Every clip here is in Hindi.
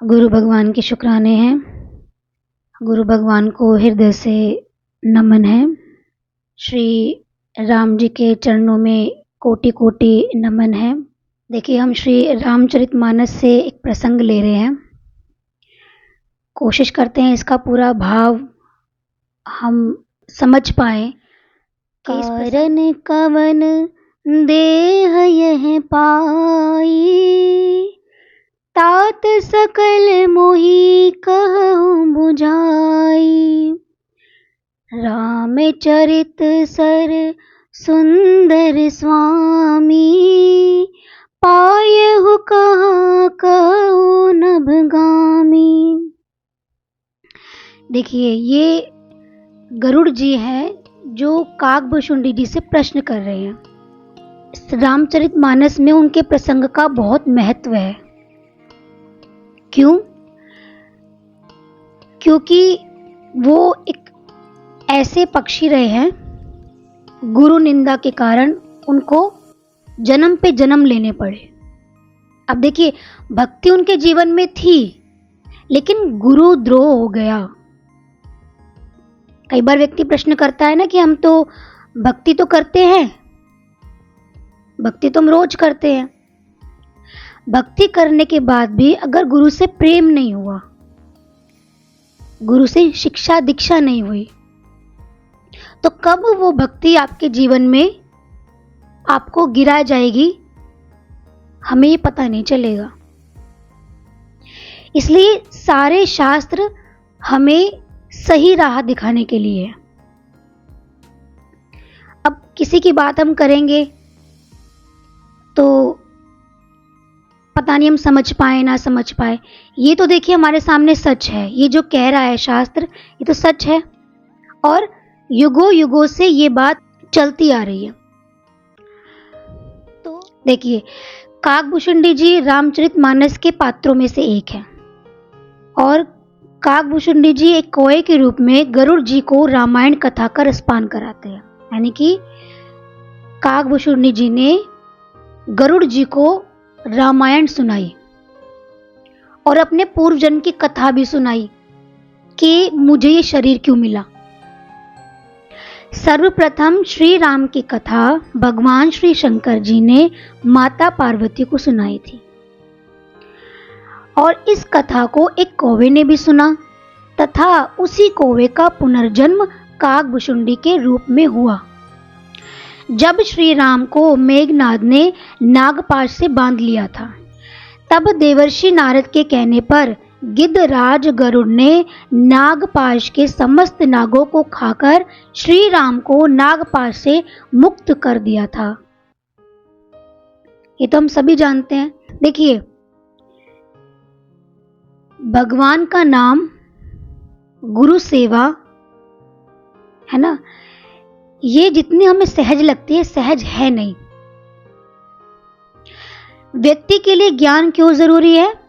गुरु भगवान के शुक्राने हैं। गुरु भगवान को हृदय से नमन है। श्री राम जी के चरणों में कोटि कोटि नमन है। देखिए, हम श्री रामचरितमानस से एक प्रसंग ले रहे हैं। कोशिश करते हैं इसका पूरा भाव हम समझ पाए। कारण कवन देह यह पाई, तात सकल मोहि कहूँ बुझाई। रामचरित सर सुंदर स्वामी, पायहु कहाँ कहूँ नभगामी। देखिए, ये गरुड़ जी हैं जो काकभुशुंडी जी से प्रश्न कर रहे हैं। रामचरितमानस में उनके प्रसंग का बहुत महत्व है। क्यों? क्योंकि वो एक ऐसे पक्षी रहे हैं, गुरु निंदा के कारण उनको जन्म पे जन्म लेने पड़े। अब देखिए, भक्ति उनके जीवन में थी, लेकिन गुरु द्रोह हो गया। कई बार व्यक्ति प्रश्न करता है ना कि हम तो भक्ति तो करते हैं, भक्ति तो हम रोज करते हैं, भक्ति करने के बाद भी अगर गुरु से प्रेम नहीं हुआ, गुरु से शिक्षा दीक्षा नहीं हुई, तो कब वो भक्ति आपके जीवन में आपको गिरा जाएगी, हमें ये पता नहीं चलेगा। इसलिए सारे शास्त्र हमें सही राह दिखाने के लिए है। अब किसी की बात हम करेंगे तो पता नहीं हम समझ पाए ना समझ पाए। ये तो देखिए हमारे सामने सच है, ये जो कह रहा है शास्त्र ये तो सच है और युगों युगों से ये बात चलती आ रही है। तो देखिए, काकभुशुंडी जी रामचरितमानस के पात्रों में से एक है और काकभुशुंडी जी एक कोए के रूप में गरुड़ जी को रामायण कथा का रसपान कराते हैं। यानी कि काकभुशुंडी जी ने गरुड़ जी को रामायण सुनाई और अपने पूर्व जन्म की कथा भी सुनाई कि मुझे ये शरीर क्यों मिला। सर्वप्रथम श्री राम की कथा भगवान श्री शंकर जी ने माता पार्वती को सुनाई थी और इस कथा को एक कौवे ने भी सुना तथा उसी कौवे का पुनर्जन्म काकभुशुंडी के रूप में हुआ। जब श्री राम को मेघनाद ने नागपाश से बांध लिया था, तब देवर्षि नारद के कहने पर गिद्धराज गरुड़ ने नागपाश के समस्त नागों को खाकर श्री राम को नागपाश से मुक्त कर दिया था। ये तो हम सभी जानते हैं। देखिए, भगवान का नाम, गुरु सेवा, है ना, ये जितनी हमें सहज लगती है सहज है नहीं। व्यक्ति के लिए ज्ञान क्यों जरूरी है?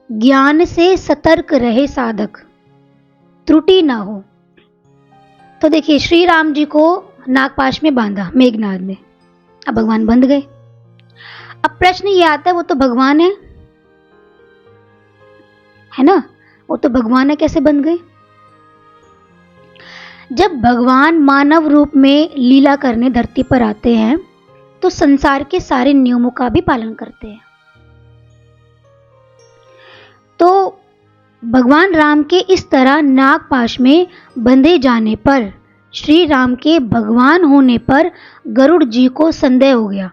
ज्ञान से सतर्क रहे साधक, त्रुटि ना हो। तो देखिए, श्री राम जी को नागपाश में बांधा मेघनाद ने, अब भगवान बंध गए। अब प्रश्न ये आता है, वो तो भगवान है ना, वो तो भगवान है, कैसे बन गए? जब भगवान मानव रूप में लीला करने धरती पर आते हैं तो संसार के सारे नियमों का भी पालन करते हैं। तो भगवान राम के इस तरह नागपाश में बंधे जाने पर श्री राम के भगवान होने पर गरुड़ जी को संदेह हो गया।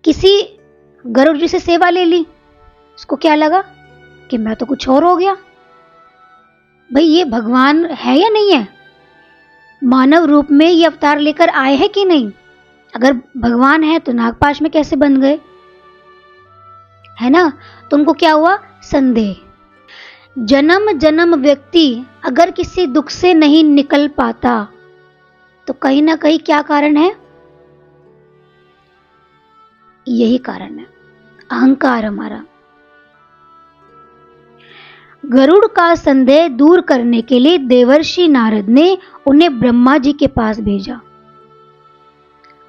किसी गरुड़ जी से सेवा ले ली, उसको क्या लगा कि मैं तो कुछ और हो गया, भाई ये भगवान है या नहीं है, मानव रूप में ये अवतार लेकर आए हैं कि नहीं, अगर भगवान है तो नागपाश में कैसे बंध गए, है ना। तुमको क्या हुआ? संदेह। जन्म जन्म व्यक्ति अगर किसी दुख से नहीं निकल पाता तो कहीं ना कहीं क्या कारण है? यही कारण है, अहंकार हमारा। गरुड़ का संदेह दूर करने के लिए देवर्षि नारद ने उन्हें ब्रह्मा जी के पास भेजा।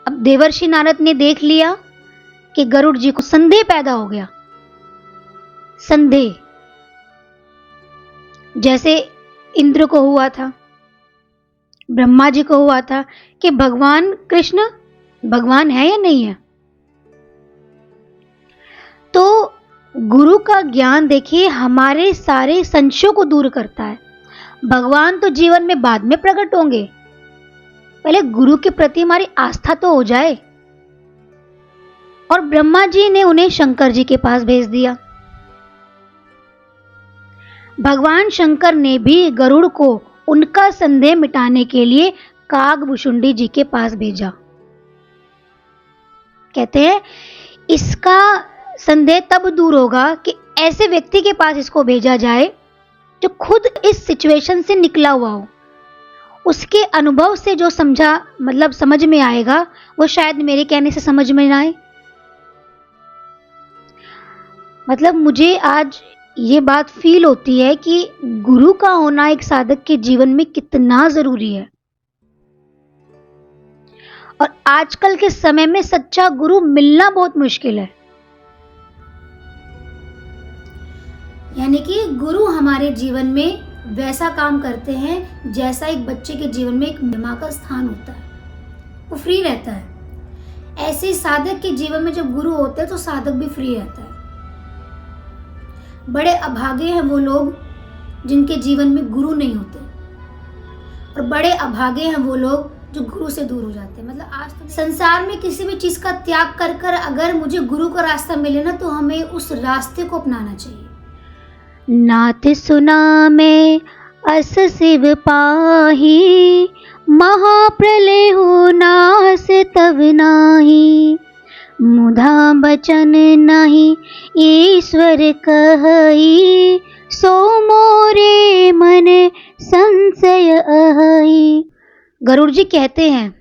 अब देवर्षि नारद ने देख लिया कि गरुड़ जी को संदेह पैदा हो गया। संदेह, जैसे इंद्र को हुआ था, ब्रह्मा जी को हुआ था कि भगवान कृष्ण भगवान है या नहीं है। तो गुरु का ज्ञान देखिए हमारे सारे संशयों को दूर करता है। भगवान तो जीवन में बाद में प्रकट होंगे, पहले गुरु के प्रति हमारी आस्था तो हो जाए। और ब्रह्मा जी ने उन्हें शंकर जी के पास भेज दिया। भगवान शंकर ने भी गरुड़ को उनका संदेह मिटाने के लिए कागभुषुंडी जी के पास भेजा। कहते हैं इसका संदेह तब दूर होगा कि ऐसे व्यक्ति के पास इसको भेजा जाए जो खुद इस सिचुएशन से निकला हुआ हो। उसके अनुभव से जो समझा मतलब समझ में आएगा वो शायद मेरे कहने से समझ में ना आए। मतलब मुझे आज ये बात फील होती है कि गुरु का होना एक साधक के जीवन में कितना जरूरी है। और आजकल के समय में सच्चा गुरु मिलना बहुत मुश्किल है। यानी कि गुरु हमारे जीवन में वैसा काम करते हैं जैसा एक बच्चे के जीवन में एक मां का स्थान होता है, वो फ्री रहता है। ऐसे साधक के जीवन में जब गुरु होते हैं तो साधक भी फ्री रहता है। बड़े अभागे हैं वो लोग जिनके जीवन में गुरु नहीं होते, और बड़े अभागे हैं वो लोग जो गुरु से दूर हो जाते हैं। मतलब आज तो संसार में किसी भी चीज का त्याग कर कर अगर मुझे गुरु का रास्ता मिले ना तो हमें उस रास्ते को अपनाना चाहिए। नाथ सुना मैं अस शिव पाही, महाप्रलय हो नास तब नाही। मुधा बचन नहीं ईश्वर कही, सो मोरे मन संशय अहि। गरुड़ जी कहते हैं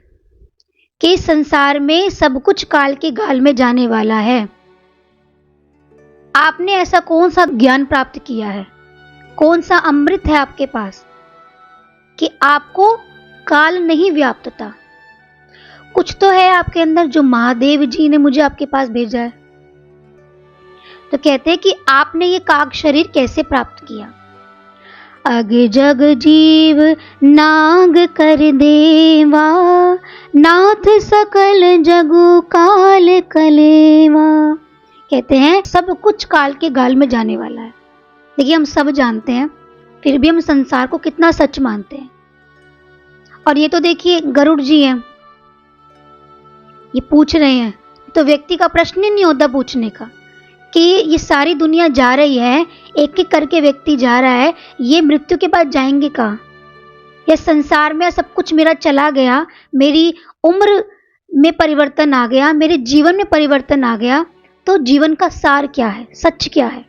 कि संसार में सब कुछ काल के गाल में जाने वाला है। आपने ऐसा कौन सा ज्ञान प्राप्त किया है, कौन सा अमृत है आपके पास कि आपको काल नहीं व्याप्तता। कुछ तो है आपके अंदर जो महादेव जी ने मुझे आपके पास भेजा है। तो कहते हैं कि आपने ये काग शरीर कैसे प्राप्त किया। अग जग जीव नाग कर देवा, नाथ सकल जगु काल कलेवा। कहते हैं सब कुछ काल के गाल में जाने वाला है। देखिए हम सब जानते हैं, फिर भी हम संसार को कितना सच मानते हैं। और ये तो देखिए गरुड़ जी हैं, ये पूछ रहे हैं, तो व्यक्ति का प्रश्न ही नहीं होता पूछने का कि ये सारी दुनिया जा रही है, एक एक करके व्यक्ति जा रहा है, ये मृत्यु के बाद जाएंगे कहाँ। ये संसार में सब कुछ मेरा चला गया, मेरी उम्र में परिवर्तन आ गया, मेरे जीवन में परिवर्तन आ गया, तो जीवन का सार क्या है, सच क्या है।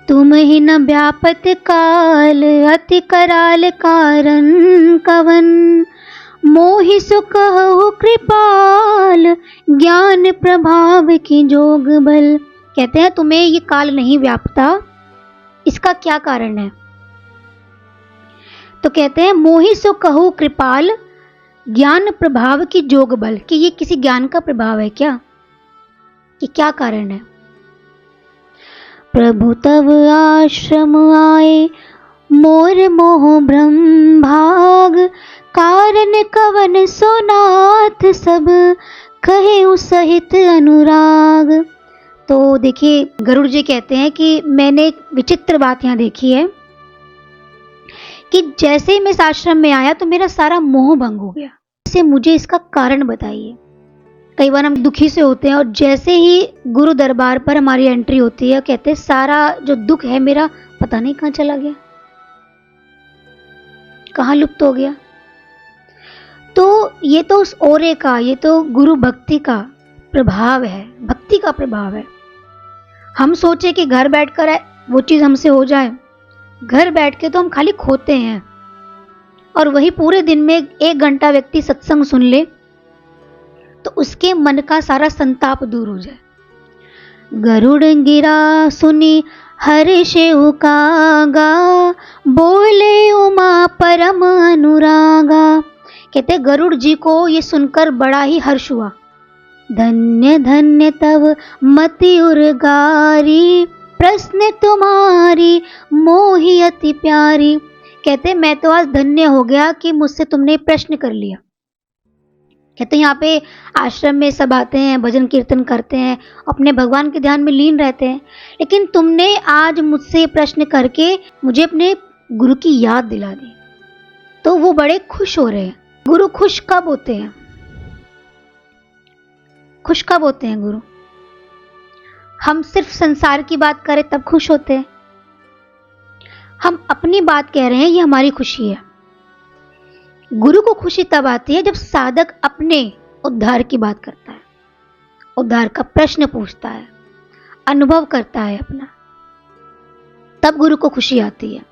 तुम ही न व्यापत काल, अति कराल कारण कवन। मोहि सुकहु कृपाल, ज्ञान प्रभाव की जोग बल। कहते हैं तुम्हें ये काल नहीं व्यापता, इसका क्या कारण है। तो कहते हैं मोहि सुकहु कृपाल, ज्ञान प्रभाव की जोग बल, कि ये किसी ज्ञान का प्रभाव है क्या, कि क्या कारण है। प्रभु तव आश्रम आए, मोर मोह ब्रह्म भाग। कारण कवन सोनाथ, सब कहे सहित अनुराग। तो देखिए गरुड़ जी कहते हैं कि मैंने एक विचित्र बात यहाँ देखी है कि जैसे ही मैं इस आश्रम में आया तो मेरा सारा मोह भंग हो गया। इसे मुझे इसका कारण बताइए। कई बार हम दुखी से होते हैं और जैसे ही गुरु दरबार पर हमारी एंट्री होती है कहते हैं सारा जो दुख है मेरा पता नहीं कहाँ चला गया, कहाँ लुप्त हो गया। तो ये तो उस ओरे का, ये तो गुरु भक्ति का प्रभाव है, भक्ति का प्रभाव है। हम सोचे कि घर बैठकर वो चीज़ हमसे हो जाए, घर बैठ के तो हम खाली खोते हैं। और वही पूरे दिन में 1 घंटा व्यक्ति सत्संग सुन ले तो उसके मन का सारा संताप दूर हो जाए। गरुड़ गिरा सुनी हर्षे कागा, बोले उमा परम अनुरागा। कहते गरुड़ जी को ये सुनकर बड़ा ही हर्ष हुआ धन्य धन्य तव मति उर्गारी, प्रश्न तुम्हारी मोहि अति प्यारी। कहते मैं तो आज धन्य हो गया कि मुझसे तुमने प्रश्न कर लिया। कहते यहाँ पे आश्रम में सब आते हैं, भजन कीर्तन करते हैं, अपने भगवान के ध्यान में लीन रहते हैं, लेकिन तुमने आज मुझसे प्रश्न करके मुझे अपने गुरु की याद दिला दी। तो वो बड़े खुश हो रहे हैं। गुरु खुश कब होते हैं? खुश कब होते हैं गुरु? हम सिर्फ संसार की बात करें तब खुश होते हैं। हम अपनी बात कह रहे हैं, ये हमारी खुशी है। गुरु को खुशी तब आती है जब साधक अपने उद्धार की बात करता है, उद्धार का प्रश्न पूछता है, अनुभव करता है अपना, तब गुरु को खुशी आती है।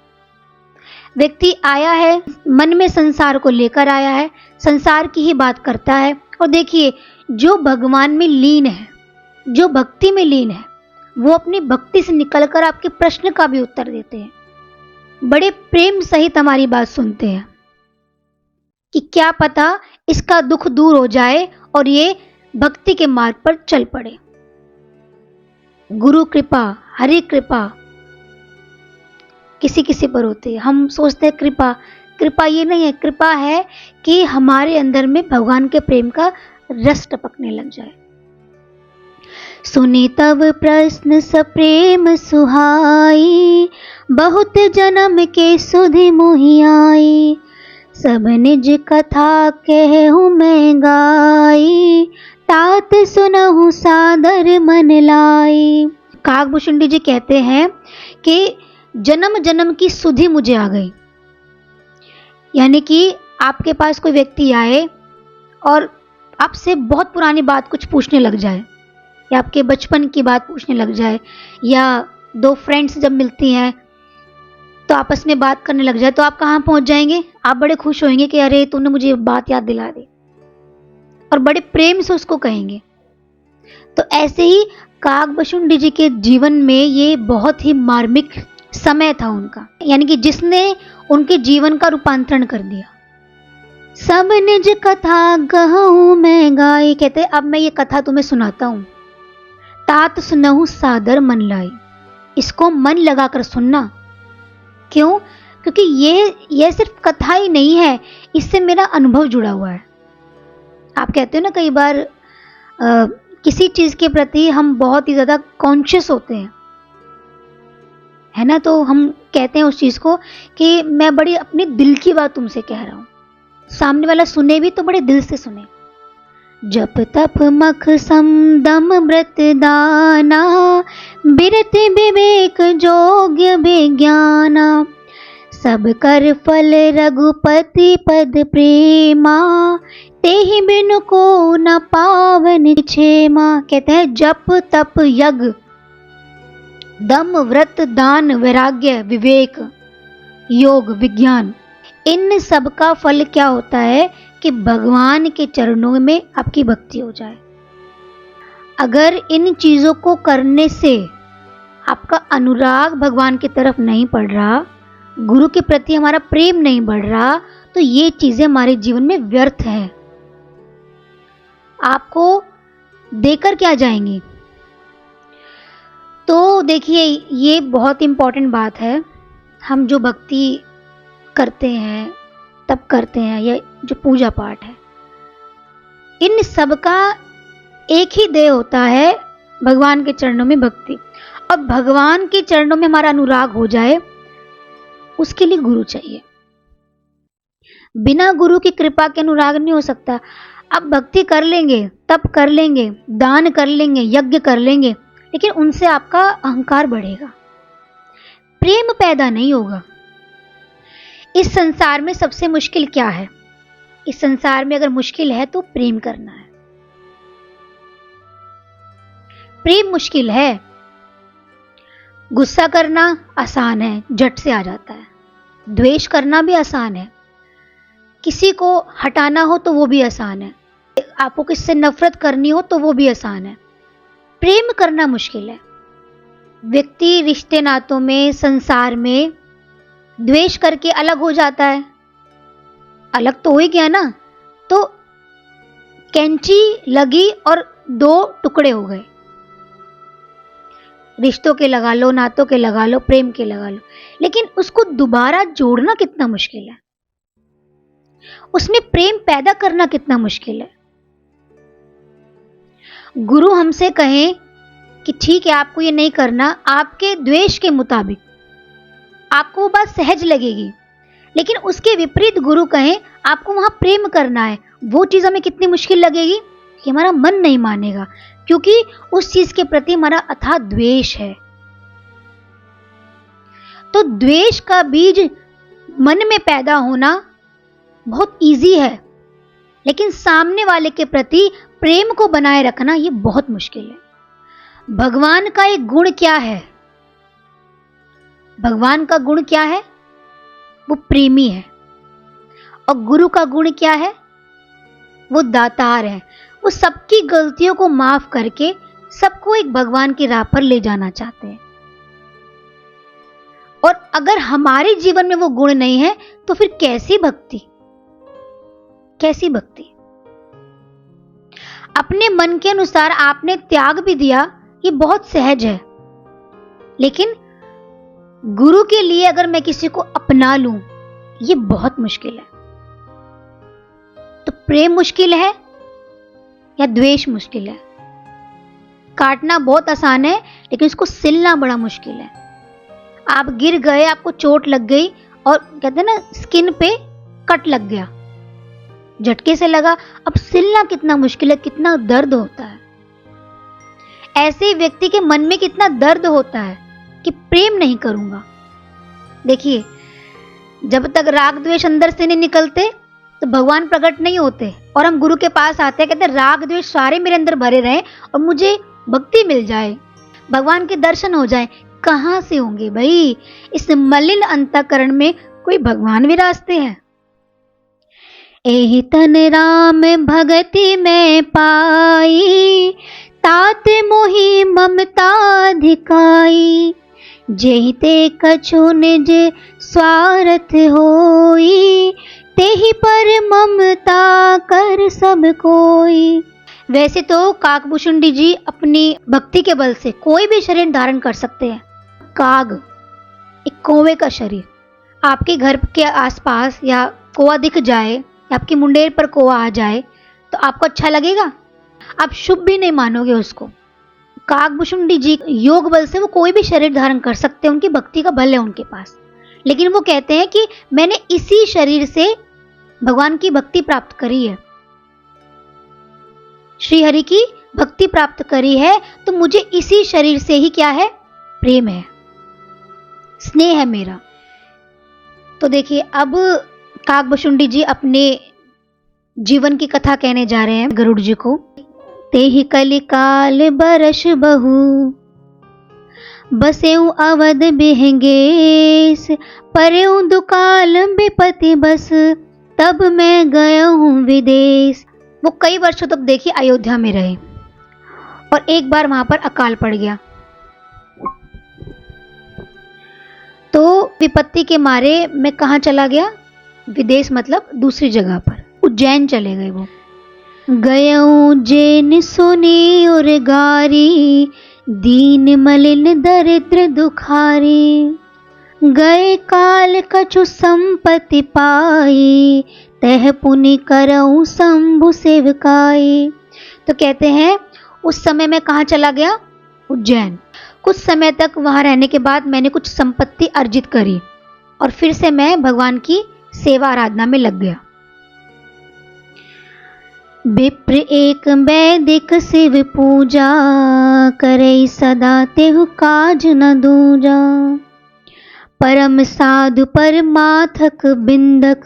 व्यक्ति आया है, मन में संसार को लेकर आया है, संसार की ही बात करता है। और देखिए, जो भगवान में लीन है, जो भक्ति में लीन है, वो अपनी भक्ति से निकलकर आपके प्रश्न का भी उत्तर देते हैं, बड़े प्रेम सहित हमारी बात सुनते हैं कि क्या पता इसका दुख दूर हो जाए और ये भक्ति के मार्ग पर चल पड़े। गुरु कृपा, हरि कृपा किसी किसी पर होती है। हम सोचते हैं कृपा, कृपा ये नहीं है। कृपा है कि हमारे अंदर में भगवान के प्रेम का रस टपकने लग जाए। सुनी तब प्रश्न सप्रेम सुहाई, बहुत जन्म के सुधि मोहि आई, सब निज कथा कहूँ मैं गाई, तात सुनहु सादर मन लाई। काकभूषुंडी जी कहते हैं कि जन्म जन्म की सुधि मुझे आ गई। यानी कि आपके पास कोई व्यक्ति आए और आपसे बहुत पुरानी बात कुछ पूछने लग जाए, या आपके बचपन की बात पूछने लग जाए, या दो फ्रेंड्स जब मिलती हैं तो आपस में बात करने लग जाए, तो आप कहाँ पहुंच जाएंगे? आप बड़े खुश होंगे कि अरे तूने मुझे बात याद दिला दी, और बड़े प्रेम से उसको कहेंगे। तो ऐसे ही काकभूषुंडी जी के जीवन में ये बहुत ही मार्मिक समय था उनका, यानी कि जिसने उनके जीवन का रूपांतरण कर दिया। सब निज कथा कहूँ मैं गाई, कहते अब मैं ये कथा तुम्हें सुनाता हूँ। तात सुनहु सादर मन लाई, इसको मन लगाकर सुनना। क्यों? क्योंकि ये सिर्फ कथा ही नहीं है, इससे मेरा अनुभव जुड़ा हुआ है। आप कहते हो ना कई बार किसी चीज के प्रति हम बहुत ही ज्यादा कॉन्शियस होते हैं, है ना, तो हम कहते हैं उस चीज को कि मैं बड़ी अपने दिल की बात तुमसे कह रहा हूं। सामने वाला सुने भी तो बड़े दिल से सुने। जप तप मख सम दम व्रत दाना, बिरत विवेक जोग्य विज्ञाना, सब कर फल रघुपति पद प्रेमा, तेहि बिनु को न पावन क्षेमा। कहते हैं जप तप यज्ञ दम व्रत दान वैराग्य विवेक योग विज्ञान, इन सब का फल क्या होता है कि भगवान के चरणों में आपकी भक्ति हो जाए। अगर इन चीजों को करने से आपका अनुराग भगवान की तरफ नहीं बढ़ रहा, गुरु के प्रति हमारा प्रेम नहीं बढ़ रहा, तो ये चीजें हमारे जीवन में व्यर्थ है। आपको देकर क्या जाएंगी? तो देखिए, ये बहुत इंपॉर्टेंट बात है। हम जो भक्ति करते हैं तब करते हैं, ये जो पूजा पाठ है, इन सब का एक ही ध्येय होता है, भगवान के चरणों में भक्ति। और भगवान के चरणों में हमारा अनुराग हो जाए, उसके लिए गुरु चाहिए। बिना गुरु की कृपा के अनुराग नहीं हो सकता। अब भक्ति कर लेंगे, तप कर लेंगे, दान कर लेंगे, यज्ञ कर लेंगे, लेकिन उनसे आपका अहंकार बढ़ेगा, प्रेम पैदा नहीं होगा। इस संसार में सबसे मुश्किल क्या है? इस संसार में अगर मुश्किल है तो प्रेम करना है। प्रेम मुश्किल है। गुस्सा करना आसान है, झट से आ जाता है। द्वेष करना भी आसान है। किसी को हटाना हो तो वो भी आसान है। आपको किससे नफरत करनी हो तो वो भी आसान है। प्रेम करना मुश्किल है। व्यक्ति रिश्ते नातों में, संसार में द्वेष करके अलग हो जाता है। अलग तो हो ही गया ना, तो कैंची लगी और दो टुकड़े हो गए। रिश्तों के लगा लो, नातों के लगा लो, प्रेम के लगा लो, लेकिन उसको दोबारा जोड़ना कितना मुश्किल है, उसमें प्रेम पैदा करना कितना मुश्किल है। गुरु हमसे कहें कि ठीक है आपको ये नहीं करना, आपके द्वेष के मुताबिक आपको वो बात सहज लगेगी, लेकिन उसके विपरीत गुरु कहें आपको वहां प्रेम करना है, वो चीज हमें कितनी मुश्किल लगेगी कि हमारा मन नहीं मानेगा, क्योंकि उस चीज के प्रति हमारा अथाह द्वेष है। तो द्वेष का बीज मन में पैदा होना बहुत इजी है, लेकिन सामने वाले के प्रति प्रेम को बनाए रखना ये बहुत मुश्किल है। भगवान का एक गुण क्या है? भगवान का गुण क्या है? वो प्रेमी है। और गुरु का गुण क्या है? वो दातार है। वो सबकी गलतियों को माफ करके सबको एक भगवान की राह पर ले जाना चाहते हैं। और अगर हमारे जीवन में वो गुण नहीं है तो फिर कैसी भक्ति, कैसी भक्ति? अपने मन के अनुसार आपने त्याग भी दिया, ये बहुत सहज है, लेकिन गुरु के लिए अगर मैं किसी को अपना लूं, ये बहुत मुश्किल है। तो प्रेम मुश्किल है या द्वेष मुश्किल है? काटना बहुत आसान है, लेकिन इसको सिलना बड़ा मुश्किल है। आप गिर गए, आपको चोट लग गई और कहते हैं ना स्किन पे कट लग गया, झटके से लगा, अब सिलना कितना मुश्किल है, कितना दर्द होता है। ऐसे व्यक्ति के मन में कितना दर्द होता है कि प्रेम नहीं करूंगा। देखिए, जब तक राग द्वेष अंदर से नहीं निकलते तो भगवान प्रकट नहीं होते, और हम गुरु के पास आते हैं, कहते राग द्वेष सारे मेरे अंदर भरे रहे और मुझे भक्ति मिल जाए, भगवान के दर्शन हो जाए। कहां से होंगे भाई? इस मलिन अंतःकरण में कोई भगवान विराजते हैं? एहि तन राम भगति में पाई, तात मोहि ममता धिकाई, जेहि ते कछु निज स्वार्थ होई, तेहि पर ममता कर सब कोई। वैसे तो काकभूषुंडी जी अपनी भक्ति के बल से कोई भी शरीर धारण कर सकते हैं। काग, एक कौवे का शरीर, आपके घर के आसपास या कौवा दिख जाए, आपकी मुंडेर पर कौवा आ जाए तो आपको अच्छा लगेगा? आप शुभ भी नहीं मानोगे उसको। काकभूषुंडी जी योग बल से वो कोई भी शरीर धारण कर सकते हैं, उनकी भक्ति का बल है उनके पास, लेकिन वो कहते हैं कि मैंने इसी शरीर से भगवान की भक्ति प्राप्त करी है, श्री हरि की भक्ति प्राप्त करी है, तो मुझे इसी शरीर से ही क्या है? प्रेम है, स्नेह है मेरा। तो देखिए, अब काकभूषुंडी जी अपने जीवन की कथा कहने जा रहे हैं गरुड़ जी को। तेहि कलिकाल बरस बहु, बसेऊ अवध बिहंगेस, परेऊ दुकाल विपति बस, तब मैं गया हूँ विदेश। वो कई वर्षों तक देखिए अयोध्या में रहे और एक बार वहां पर अकाल पड़ गया, तो विपत्ति के मारे मैं कहाँ चला गया? विदेश मतलब दूसरी जगह पर, उज्जैन चले गए। वो गया उज्जैन सुनी और गारी, दीन मलिन दरिद्र दुखारी, गए काल कछु संपत्ति पाई, तह पुनि करऊं शंभु सेवकाई। तो कहते हैं उस समय मैं कहाँ चला गया? उज्जैन। कुछ समय तक वहां रहने के बाद मैंने कुछ संपत्ति अर्जित करी और फिर से मैं भगवान की सेवा आराधना में लग गया। विप्र एक वैदिक शिव पूजा, करे सदा तेहु काज न दूजा, परम साधु परमाथक बिंदक,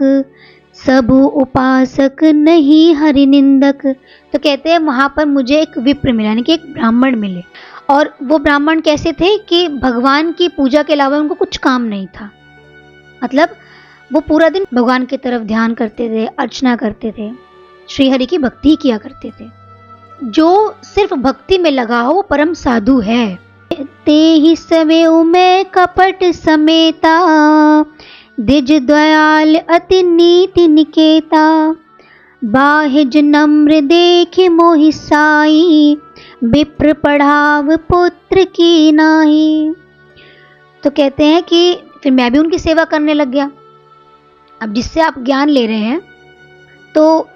सबु उपासक नहीं हरि निंदक। तो कहते हैं वहां पर मुझे एक विप्र मिला, यानी कि एक ब्राह्मण मिले, और वो ब्राह्मण कैसे थे कि भगवान की पूजा के अलावा उनको कुछ काम नहीं था, मतलब वो पूरा दिन भगवान की तरफ ध्यान करते थे, अर्चना करते थे, श्री हरि की भक्ति किया करते थे। जो सिर्फ भक्ति में लगा हो वो परम साधु है। ते ही सवेउ में कपट समेता, द्विज दयाल अति नीति निकेता, बाहिज नम्र देखे मोहि साई, विप्र पढ़ाव पुत्र की नाई। तो कहते हैं कि फिर मैं भी उनकी सेवा करने लग गया। अब जिससे आप ज्ञान ले रहे हैं तो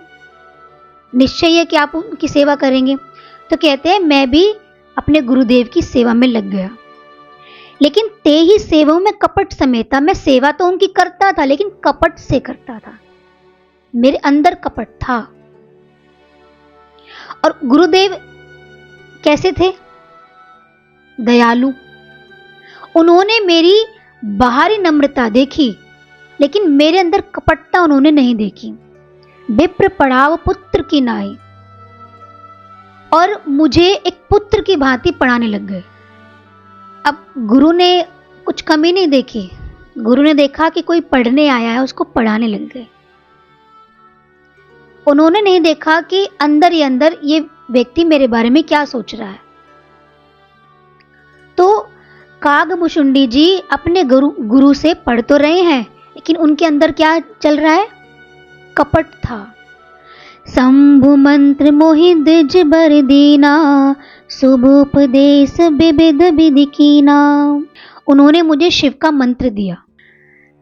निश्चय है कि आप उनकी सेवा करेंगे। तो कहते हैं मैं भी अपने गुरुदेव की सेवा में लग गया। लेकिन ते ही सेवा में कपट समेता, मैं सेवा तो उनकी करता था लेकिन कपट से करता था, मेरे अंदर कपट था। और गुरुदेव कैसे थे? दयालु। उन्होंने मेरी बाहरी नम्रता देखी लेकिन मेरे अंदर कपटता उन्होंने नहीं देखी। विप्र पढ़ाव पुत्र की नाई, और मुझे एक पुत्र की भांति पढ़ाने लग गए। अब गुरु ने कुछ कमी नहीं देखी, गुरु ने देखा कि कोई पढ़ने आया है, उसको पढ़ाने लग गए। उन्होंने नहीं देखा कि अंदर ही अंदर ये व्यक्ति मेरे बारे में क्या सोच रहा है। तो कागभूषुंडी जी अपने गुरु से पढ़ तो रहे हैं लेकिन उनके अंदर क्या चल रहा है? कपट था। शंभु मंत्र मोहि द्विज बर दीना, शुभ उपदेश विविध विधि कीना। उन्होंने मुझे शिव का मंत्र दिया।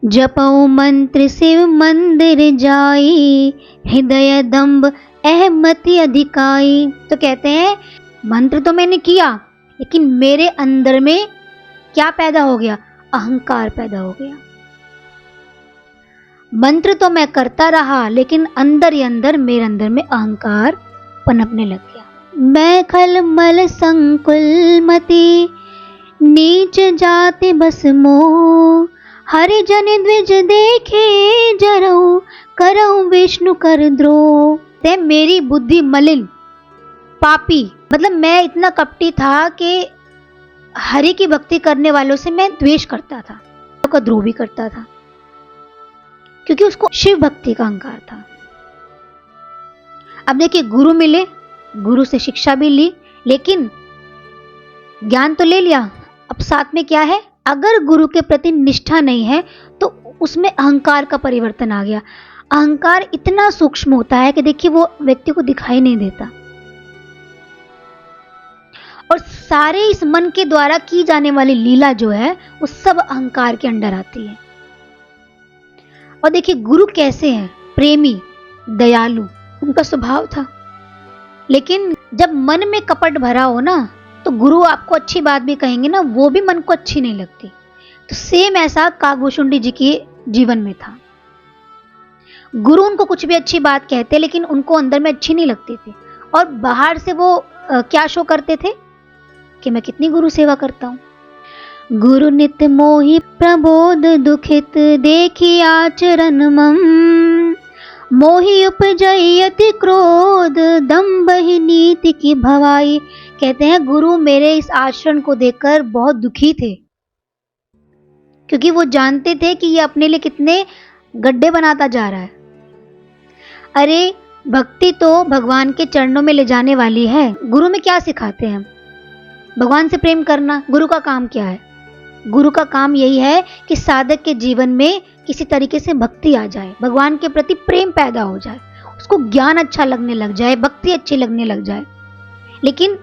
जपऊ मंत्र शिव मंदिर जाई, हृदय दम्भ अहमति अधिकाई। तो कहते हैं मंत्र तो मैंने किया लेकिन मेरे अंदर में क्या पैदा हो गया? अहंकार पैदा हो गया। मंत्र तो मैं करता रहा लेकिन अंदर ही अंदर मेरे अंदर में अहंकार पनपने लग गया। मैं खलमल संकुल मति, नीच जाति बस मोह, हरि जन द्विज देखे जरऊ, करऊ विष्णु कर द्रोह। ते मेरी बुद्धि मलिन, पापी, मतलब मैं इतना कपटी था कि हरि की भक्ति करने वालों से मैं द्वेष करता था, उनका द्रोह भी करता था क्योंकि उसको शिव भक्ति का अहंकार था। अब देखिए गुरु मिले, गुरु से शिक्षा भी ली, लेकिन ज्ञान तो ले लिया, अब साथ में क्या है? अगर गुरु के प्रति निष्ठा नहीं है तो उसमें अहंकार का परिवर्तन आ गया। अहंकार इतना सूक्ष्म होता है कि देखिए वो व्यक्ति को दिखाई नहीं देता, और सारे इस मन के द्वारा की जाने वाली लीला जो है वो सब अहंकार के अंडर आती है। और देखिए गुरु कैसे हैं? प्रेमी, दयालु, उनका स्वभाव था। लेकिन जब मन में कपट भरा हो ना तो गुरु आपको अच्छी बात भी कहेंगे ना, वो भी मन को अच्छी नहीं लगती। तो सेम ऐसा कागभूषुंडी जी के जीवन में था। गुरु उनको कुछ भी अच्छी बात कहते लेकिन उनको अंदर में अच्छी नहीं लगती थी, और बाहर से वो क्या शो करते थे कि मैं कितनी गुरु सेवा करता हूं। गुरु नित मोहि प्रबोध दुखित, देखी आचरण मम, मोहि उपजई अति क्रोध, दम्भ ही नीति की भवाई। कहते हैं गुरु मेरे इस आचरण को देखकर बहुत दुखी थे, क्योंकि वो जानते थे कि ये अपने लिए कितने गड्ढे बनाता जा रहा है। अरे भक्ति तो भगवान के चरणों में ले जाने वाली है। गुरु में क्या सिखाते हैं? भगवान से प्रेम करना। गुरु का काम क्या है? गुरु का काम यही है कि साधक के जीवन में किसी तरीके से भक्ति आ जाए, भगवान के प्रति प्रेम पैदा हो जाए, उसको ज्ञान अच्छा लगने लग जाए, भक्ति अच्छी लगने लग जाए। लेकिन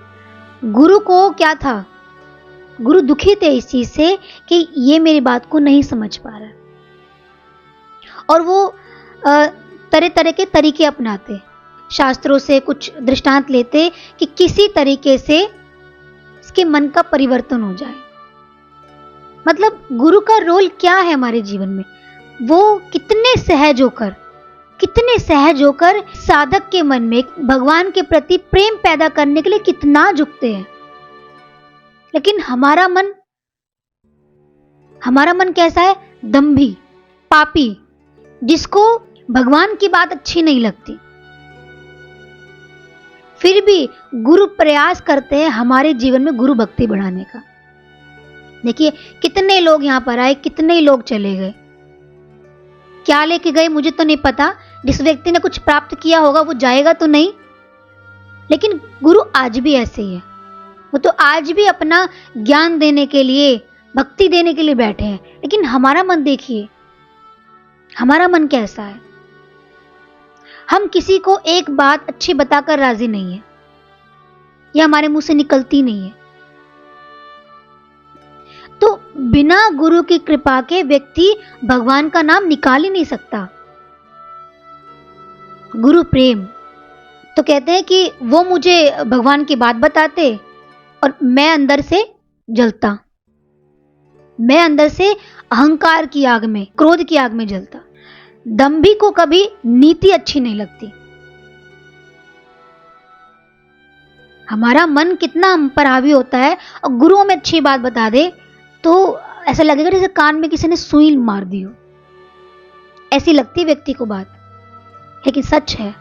गुरु को क्या था? गुरु दुखी थे इस चीज से कि ये मेरी बात को नहीं समझ पा रहा, और वो तरह तरह के तरीके अपनाते, शास्त्रों से कुछ दृष्टांत लेते कि किसी तरीके से इसके मन का परिवर्तन हो जाए। मतलब गुरु का रोल क्या है हमारे जीवन में? वो कितने सहज होकर साधक के मन में भगवान के प्रति प्रेम पैदा करने के लिए कितना झुकते हैं। लेकिन हमारा मन कैसा है? दंभी, पापी, जिसको भगवान की बात अच्छी नहीं लगती। फिर भी गुरु प्रयास करते हैं हमारे जीवन में गुरु भक्ति बढ़ाने का। देखिए कितने लोग यहां पर आए, कितने लोग चले गए, क्या लेके गए मुझे तो नहीं पता। जिस व्यक्ति ने कुछ प्राप्त किया होगा वो जाएगा तो नहीं, लेकिन गुरु आज भी ऐसे ही है। वो तो आज भी अपना ज्ञान देने के लिए, भक्ति देने के लिए बैठे हैं। लेकिन हमारा मन देखिए, हमारा मन कैसा है? हम किसी को एक बात अच्छी बताकर राजी नहीं है, या हमारे मुंह से निकलती नहीं है। तो बिना गुरु की कृपा के व्यक्ति भगवान का नाम निकाल ही नहीं सकता। गुरु प्रेम, तो कहते हैं कि वो मुझे भगवान की बात बताते और मैं अंदर से जलता, मैं अंदर से अहंकार की आग में, क्रोध की आग में जलता। दंभी को कभी नीति अच्छी नहीं लगती। हमारा मन कितना हम पर हावी होता है, और गुरुओं में अच्छी बात बता दे तो ऐसा लगेगा जैसे कान में किसी ने सुई मार दी हो, ऐसी लगती व्यक्ति को बात, लेकिन सच है।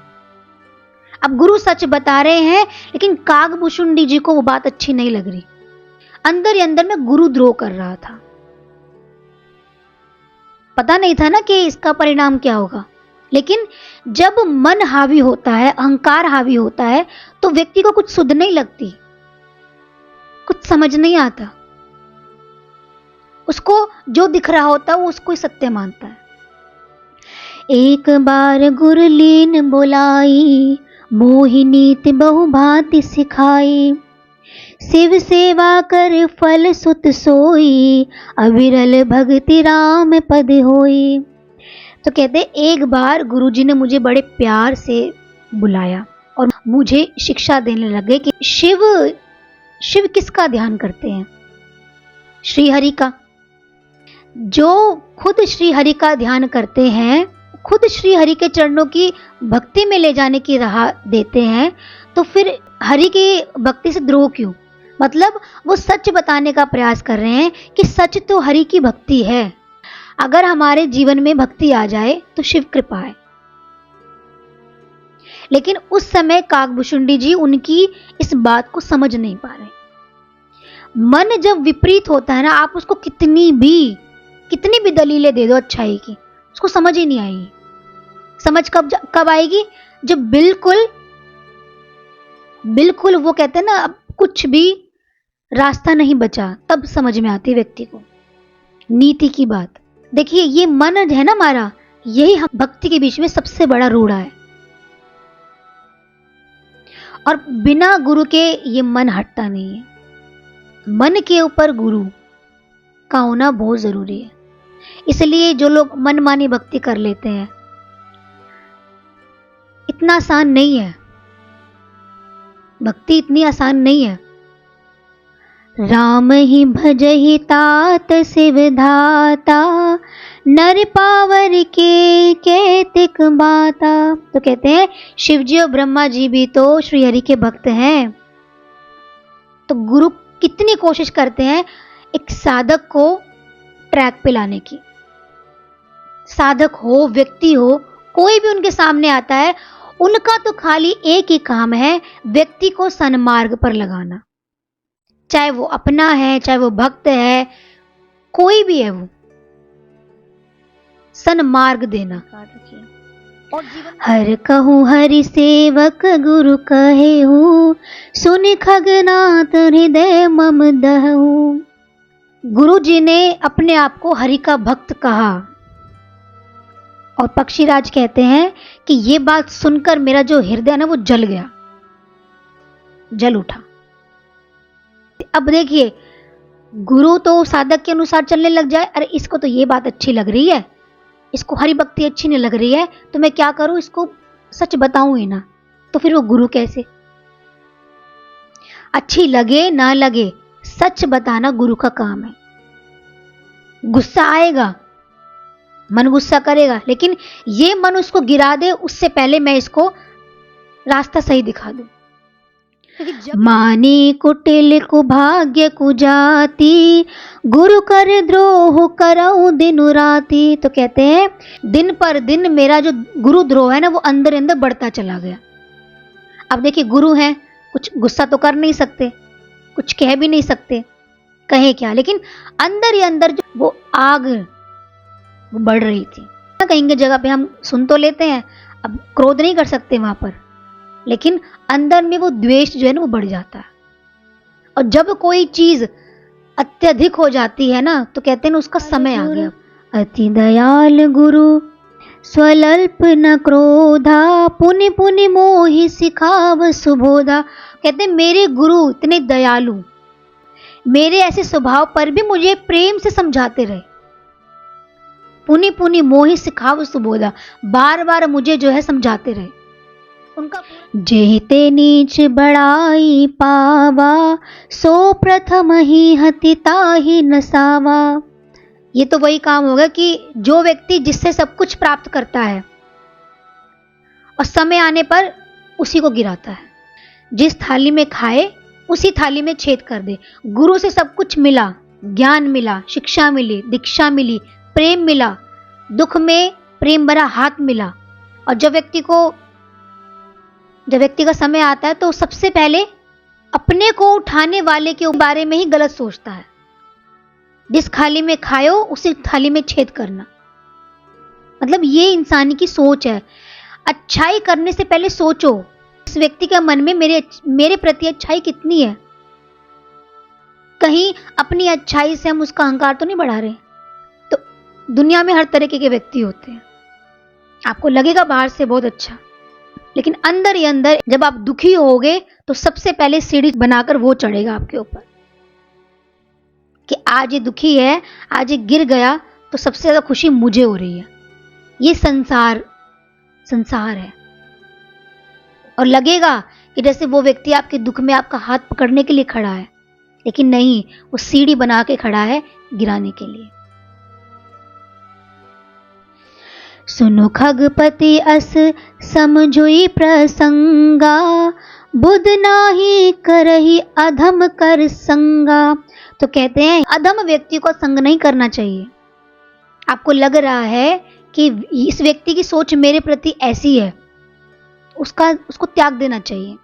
अब गुरु सच बता रहे हैं, लेकिन कागभूषुंडी जी को वो बात अच्छी नहीं लग रही। अंदर ही अंदर में गुरुद्रोह कर रहा था। पता नहीं था ना कि इसका परिणाम क्या होगा, लेकिन जब मन हावी होता है, अहंकार हावी होता है, तो व्यक्ति को कुछ सुध नहीं लगती, कुछ समझ नहीं आता। उसको जो दिख रहा होता है वो उसको ही सत्य मानता है। एक बार गुरलीन बोलाई, मोहिनीति बहुभांति सिखाई। शिव सेवा कर फल सुत सोई, अविरल भक्ति राम पद होई। तो कहते एक बार गुरुजी ने मुझे बड़े प्यार से बुलाया और मुझे शिक्षा देने लगे कि शिव किसका ध्यान करते हैं? श्री हरि का। जो खुद श्री हरि का ध्यान करते हैं, खुद श्री हरि के चरणों की भक्ति में ले जाने की राह देते हैं, तो फिर हरि की भक्ति से द्रोह क्यों? मतलब वो सच बताने का प्रयास कर रहे हैं कि सच तो हरि की भक्ति है। अगर हमारे जीवन में भक्ति आ जाए तो शिव कृपा है। लेकिन उस समय कागभूषुंडी जी उनकी इस बात को समझ नहीं पा रहे। मन जब विपरीत होता है ना, आप उसको कितनी भी दलीलें दे दो अच्छाई की, उसको समझ ही नहीं आएगी। समझ कब आएगी? जब बिल्कुल वो कहते हैं ना, अब कुछ भी रास्ता नहीं बचा, तब समझ में आती व्यक्ति को नीति की बात। देखिए ये मन है ना हमारा, यही हम भक्ति के बीच में सबसे बड़ा रोड़ा है, और बिना गुरु के ये मन हटता नहीं है। मन के ऊपर गुरु का होना बहुत जरूरी है। इसलिए जो लोग मनमानी भक्ति कर लेते हैं, इतना आसान नहीं है, भक्ति इतनी आसान नहीं है। राम ही भजहि तात शिवधाता, नर पावर के कैतिक बाता। तो कहते हैं शिव जी और ब्रह्मा जी भी तो श्री हरि के भक्त हैं। तो गुरु कितनी कोशिश करते हैं एक साधक को ट्रैक पे लाने की। साधक हो, व्यक्ति हो, कोई भी उनके सामने आता है, उनका तो खाली एक ही काम है, व्यक्ति को सन्मार्ग पर लगाना। चाहे वो अपना है, चाहे वो भक्त है, कोई भी है, वो सन्मार्ग देना। हर कहूँ हरि सेवक गुरु कहे हूँ, सुन खगनाथ हृदय मम दहू। गुरु जी ने अपने आप को हरि का भक्त कहा, और पक्षीराज कहते हैं कि ये बात सुनकर मेरा जो हृदय ना वो जल गया, जल उठा। अब देखिए, गुरु तो साधक के अनुसार चलने लग जाए, अरे इसको तो ये बात अच्छी लग रही है, इसको हरि भक्ति अच्छी नहीं लग रही है, तो मैं क्या करूं, इसको सच बताऊं ही ना। तो फिर वो गुरु कैसे? अच्छी लगे ना लगे, सच बताना गुरु का काम है। गुस्सा आएगा, मन गुस्सा करेगा, लेकिन ये मन उसको गिरा दे उससे पहले मैं इसको रास्ता सही दिखा दूं। मानी कुटिल को भाग्य को जाती, गुरु कर द्रोह करऊं दिन राती। तो कहते हैं दिन पर दिन मेरा जो गुरु द्रोह है ना, वो अंदर अंदर बढ़ता चला गया। अब देखिए गुरु हैं, कुछ गुस्सा तो कर नहीं सकते, कुछ कह भी नहीं सकते, कहे क्या, लेकिन अंदर ही अंदर जो वो आग वो बढ़ रही थी। कहीं की जगह पे हम सुन तो लेते हैं, अब क्रोध नहीं कर सकते वहां पर, लेकिन अंदर में वो द्वेष जो है ना वो बढ़ जाता है। और जब कोई चीज अत्यधिक हो जाती है ना, तो कहते हैं ना उसका समय आ गया। अति दयाल गुरु स्वल्प न क्रोधा पुनि पुनि मोहि सिखाव सुबोधा। कहते मेरे गुरु इतने दयालु, मेरे ऐसे स्वभाव पर भी मुझे प्रेम से समझाते रहे। पुनि पुनि मोहि सिखाव सुबोधा, बार बार मुझे जो है समझाते रहे। उनका जेते नीच बड़ाई पावा, सो प्रथम ही हति ताहि नसावा। ये तो वही काम होगा कि जो व्यक्ति जिससे सब कुछ प्राप्त करता है और समय आने पर उसी को गिराता है। जिस थाली में खाए उसी थाली में छेद कर दे। गुरु से सब कुछ मिला, ज्ञान मिला, शिक्षा मिली, दीक्षा मिली, प्रेम मिला, दुख में प्रेम भरा हाथ मिला। और जब व्यक्ति का समय आता है तो सबसे पहले अपने को उठाने वाले के बारे में ही गलत सोचता है। जिस थाली में खाओ उसी थाली में छेद करना, मतलब ये इंसानी की सोच है। अच्छाई करने से पहले सोचो इस व्यक्ति के मन में मेरे प्रति अच्छाई कितनी है। कहीं अपनी अच्छाई से हम उसका अहंकार तो नहीं बढ़ा रहे। तो दुनिया में हर तरीके के व्यक्ति होते हैं। आपको लगेगा बाहर से बहुत अच्छा, लेकिन अंदर ही अंदर जब आप दुखी होगे तो सबसे पहले सीढ़ी बनाकर वो चढ़ेगा आपके ऊपर कि आज ये दुखी है, आज ये गिर गया तो सबसे ज्यादा खुशी मुझे हो रही है। ये संसार है। और लगेगा कि जैसे वो व्यक्ति आपके दुख में आपका हाथ पकड़ने के लिए खड़ा है, लेकिन नहीं, वो सीढ़ी बना के खड़ा है गिराने के लिए। सुनो खगपति अस समझुई प्रसंगा, बुध नाही करही अधम कर संगा। तो कहते हैं अधम व्यक्ति को संग नहीं करना चाहिए। आपको लग रहा है कि इस व्यक्ति की सोच मेरे प्रति ऐसी है, उसको त्याग देना चाहिए।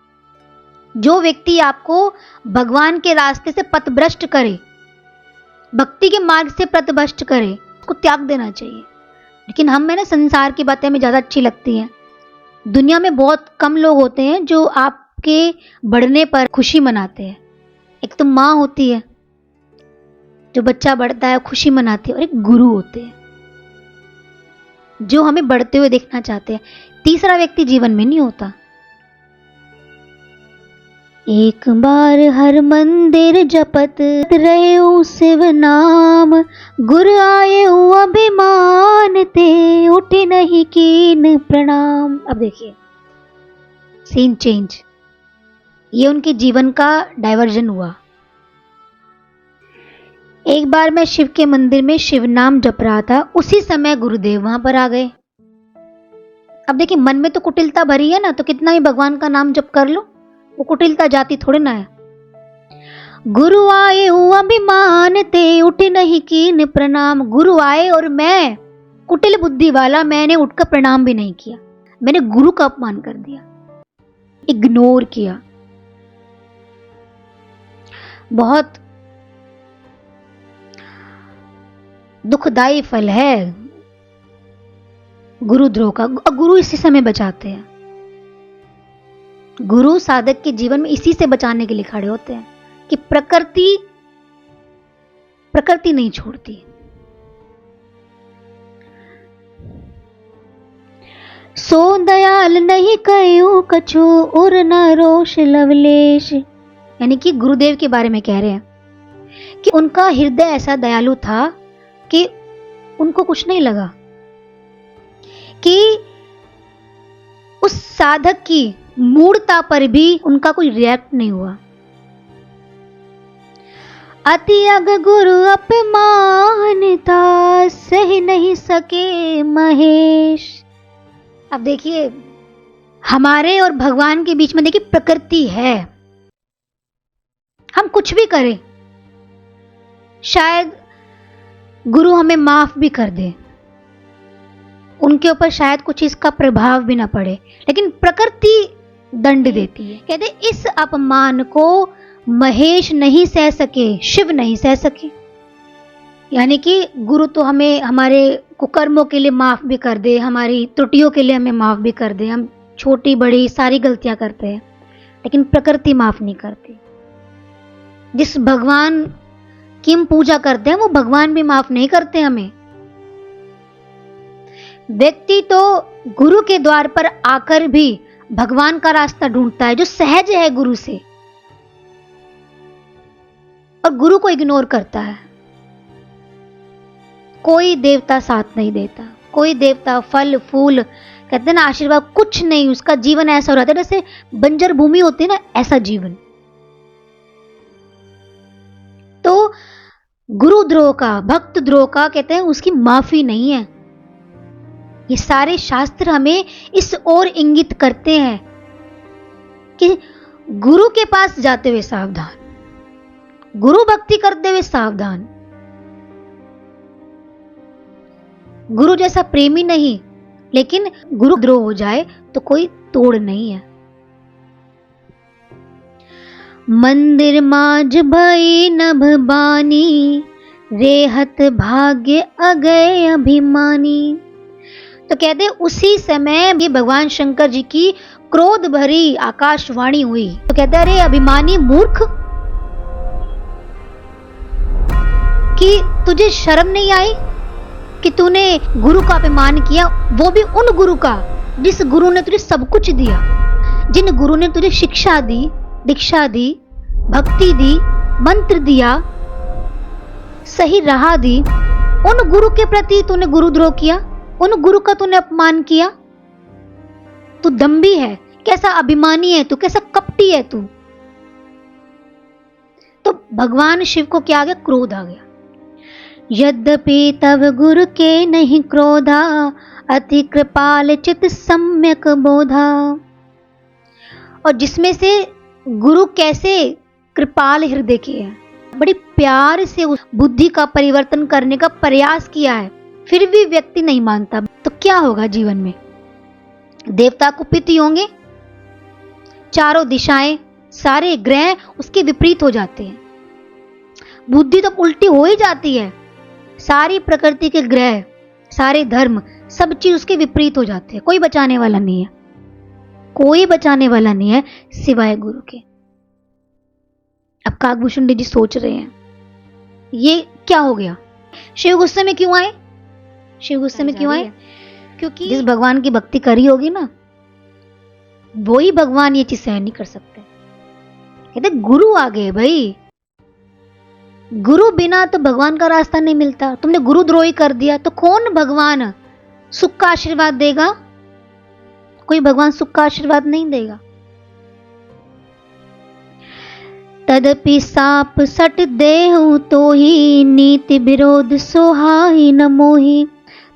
जो व्यक्ति आपको भगवान के रास्ते से पथभ्रष्ट करे, भक्ति के मार्ग से पथभ्रष्ट करे, उसको त्याग देना चाहिए। लेकिन हमें ना संसार की बातें हमें ज़्यादा अच्छी लगती हैं। दुनिया में बहुत कम लोग होते हैं जो आपके बढ़ने पर खुशी मनाते हैं। एक तो माँ होती है जो बच्चा बढ़ता है खुशी मनाती है, और एक गुरु होते हैं जो हमें बढ़ते हुए देखना चाहते हैं। तीसरा व्यक्ति जीवन में नहीं होता। एक बार हर मंदिर जपत रहे शिव नाम, गुर आए अभिमान ते उठे नहीं कीन प्रणाम। अब देखिए सीन चेंज, ये उनके जीवन का डायवर्जन हुआ। एक बार मैं शिव के मंदिर में शिव नाम जप रहा था, उसी समय गुरुदेव वहां पर आ गए। अब देखिए मन में तो कुटिलता भरी है ना, तो कितना ही भगवान का नाम जप कर लो, वो कुटिलता जाती थोड़ी ना है। गुरु आए अभिमान ते उठे नहीं कीन प्रणाम। गुरु आए और मैं कुटिल बुद्धि वाला, मैंने उठकर प्रणाम भी नहीं किया। मैंने गुरु का अपमान कर दिया, इग्नोर किया। बहुत दुखदाई फल है गुरुद्रोह का। गुरु इसी समय बचाते हैं। गुरु साधक के जीवन में इसी से बचाने के लिए खड़े होते हैं कि प्रकृति नहीं छोड़ती। सो दयाल नहीं कयो कछु उर न रोष लवलेश। यानी कि गुरुदेव के बारे में कह रहे हैं कि उनका हृदय ऐसा दयालु था कि उनको कुछ नहीं लगा कि उस साधक की मूढ़ता पर भी उनका कोई रिएक्ट नहीं हुआ। अति अग गुरु अपमानता सह नहीं सके महेश। अब देखिए हमारे और भगवान के बीच में देखिए प्रकृति है। हम कुछ भी करें, शायद गुरु हमें माफ भी कर दे, उनके ऊपर शायद कुछ इसका प्रभाव भी ना पड़े, लेकिन प्रकृति दंड देती है। कहते इस अपमान को महेश नहीं सह सके, शिव नहीं सह सके। यानी कि गुरु तो हमें हमारे कुकर्मों के लिए माफ भी कर दे, हमारी त्रुटियों के लिए हमें माफ भी कर दे। हम छोटी बड़ी सारी गलतियां करते हैं, लेकिन प्रकृति माफ नहीं करती। जिस भगवान की हम पूजा करते हैं वो भगवान भी माफ नहीं करते हमें। व्यक्ति तो गुरु के द्वार पर आकर भी भगवान का रास्ता ढूंढता है जो सहज है गुरु से, और गुरु को इग्नोर करता है। कोई देवता साथ नहीं देता, कोई देवता फल फूल कहते हैं ना आशीर्वाद कुछ नहीं, उसका जीवन ऐसा हो रहा है जैसे बंजर भूमि होती है ना, ऐसा जीवन। तो गुरुद्रोह का, भक्त द्रोह का कहते हैं उसकी माफी नहीं है। ये सारे शास्त्र हमें इस ओर इंगित करते हैं कि गुरु के पास जाते हुए सावधान, गुरु भक्ति करते हुए सावधान। गुरु जैसा प्रेमी नहीं, लेकिन गुरु द्रोह हो जाए तो कोई तोड़ नहीं है। मंदिर माज भई नभ बानी, रेहत भाग्य अगय अभिमानी। तो कहते उसी समय ये भगवान शंकर जी की क्रोध भरी आकाशवाणी हुई। तो कहते अरे अभिमानी मूर्ख, कि तुझे शर्म नहीं आई कि तूने गुरु का अपमान किया, वो भी उन गुरु का जिस गुरु ने तुझे सब कुछ दिया, जिन गुरु ने तुझे शिक्षा दी, दीक्षा दी, भक्ति दी, मंत्र दिया, सही राह दी। उन गुरु के प्रति तूने गुरुद्रोह किया, उन गुरु का तूने अपमान किया। तू दंभी है, कैसा अभिमानी है तू, कैसा कपटी है तू। तो भगवान शिव को क्या आ गया? क्रोध आ गया। यद्यपि तव गुरु के नहीं क्रोधा, अति कृपाल चित सम्यक बोधा। और जिसमें से गुरु कैसे कृपाल हृदय के है, बड़ी प्यार से उस बुद्धि का परिवर्तन करने का प्रयास किया है, फिर भी व्यक्ति नहीं मानता, तो क्या होगा जीवन में? देवता कुपित होंगे, चारों दिशाएं, सारे ग्रह उसके विपरीत हो जाते हैं, बुद्धि तो उल्टी हो ही जाती है, सारी प्रकृति के ग्रह, सारे धर्म, सब चीज उसके विपरीत हो जाते हैं। कोई बचाने वाला नहीं है, कोई बचाने वाला नहीं है सिवाय गुरु के। अब काकभूषण जी सोच रहे हैं ये क्या हो गया, शिव गुस्से में क्यों आए? शिव गुस्से में क्यों आए? क्योंकि जिस भगवान की भक्ति करी होगी ना, वही भगवान ये चीज सहन नहीं कर सकते। कहते गुरु आ गए भाई, गुरु बिना तो भगवान का रास्ता नहीं मिलता। तुमने गुरुद्रोही कर दिया तो कौन भगवान सुख का आशीर्वाद देगा? कोई भगवान सुख का आशीर्वाद नहीं देगा। तदपि साप सट देहु तो ही, नीति विरोध सोहाई न मोही।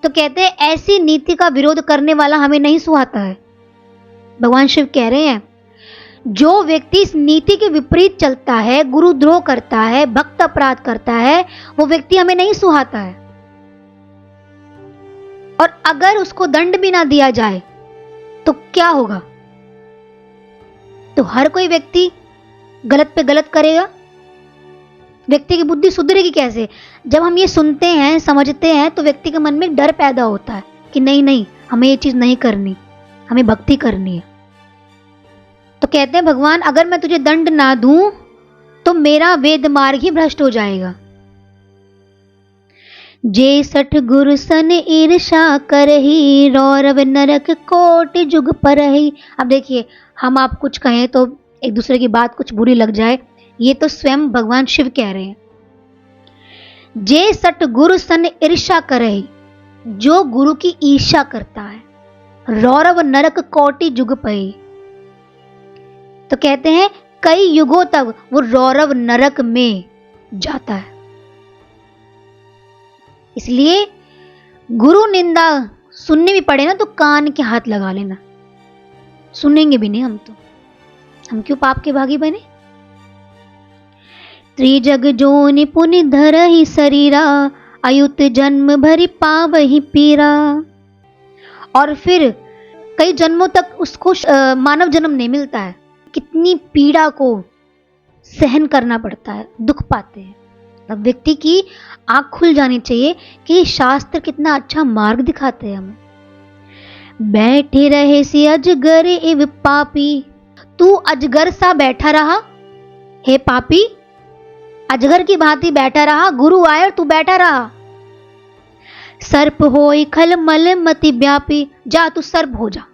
तो कहते हैं ऐसी नीति का विरोध करने वाला हमें नहीं सुहाता है। भगवान शिव कह रहे हैं जो व्यक्ति इस नीति के विपरीत चलता है, गुरुद्रोह करता है, भक्त अपराध करता है, वो व्यक्ति हमें नहीं सुहाता है। और अगर उसको दंड भी ना दिया जाए तो क्या होगा? तो हर कोई व्यक्ति गलत पे गलत करेगा। व्यक्ति की बुद्धि सुधरेगी कैसे? जब हम ये सुनते हैं, समझते हैं, तो व्यक्ति के मन में डर पैदा होता है कि नहीं नहीं, हमें ये चीज नहीं करनी, हमें भक्ति करनी है। तो कहते हैं भगवान अगर मैं तुझे दंड ना दूं तो मेरा वेद मार्ग ही भ्रष्ट हो जाएगा। जे सठ गुरु सन ईर्षा करही, रौरव नरक कोटि जुग परही। अब देखिए, हम आप कुछ कहें तो एक दूसरे की बात कुछ बुरी लग जाए, ये तो स्वयं भगवान शिव कह रहे हैं। जे सठ गुरु सन ईर्षा करही, जो गुरु की ईर्षा करता है, रौरव नरक कोटि जुग परही। तो कहते हैं कई युगों तक वो रौरव नरक में जाता है। इसलिए गुरु निंदा सुनने भी पड़े ना तो कान के हाथ लगा लेना, सुनेंगे भी नहीं हम तो, हम क्यों पाप के भागी बने। त्रिजग जोनि पुनि धरहि शरीरा, अयुत जन्म भरि पावहि पीरा। और फिर कई जन्मों तक उसको मानव जन्म नहीं मिलता है, कितनी पीड़ा को सहन करना पड़ता है, दुख पाते हैं। अब व्यक्ति की आंख खुल जानी चाहिए कि शास्त्र कितना अच्छा मार्ग दिखाते हैं हमें। बैठे रहे सी अजगर इव पापी, तू अजगर सा बैठा रहा, हे पापी, अजगर की भांति बैठा रहा। गुरु आए और तू बैठा रहा। सर्प होई खल मल मति व्यापी, जा तू सर्प हो जा।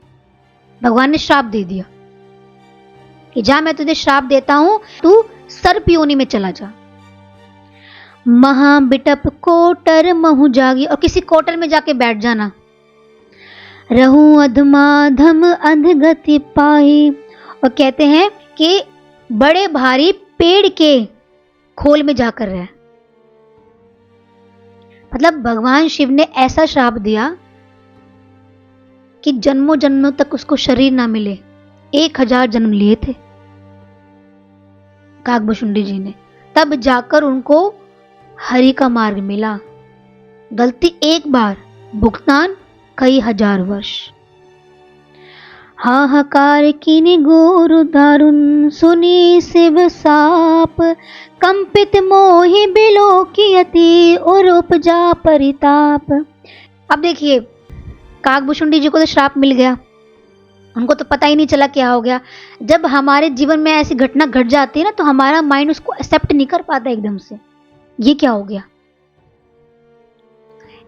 भगवान ने श्राप दे दिया कि जा मैं तुझे श्राप देता हूं, तू सर्प योनि में चला जा। महाबिटप कोटर महु जागी, और किसी कोटर में जाके बैठ जाना। रहूं अधमाधम अधगति पाही, और कहते हैं कि बड़े भारी पेड़ के खोल में जाकर रहे। मतलब भगवान शिव ने ऐसा श्राप दिया कि जन्मों जन्मों तक उसको शरीर ना मिले। 1000 जन्म लिए थे काकभुशुंडी जी ने, तब जाकर उनको हरि का मार्ग मिला। गलती एक बार, भुगतान कई हजार वर्ष। हाहाकार कीनि गुरु दारुण, सुनी शिव साप, कंपित मोहि बिलोकियति और उपजा परिताप। अब देखिए, काकभुशुंडी जी को तो श्राप मिल गया, उनको तो पता ही नहीं चला क्या हो गया। जब हमारे जीवन में ऐसी घटना घट जाती है ना, तो हमारा माइंड उसको एक्सेप्ट नहीं कर पाता एकदम से, ये क्या हो गया।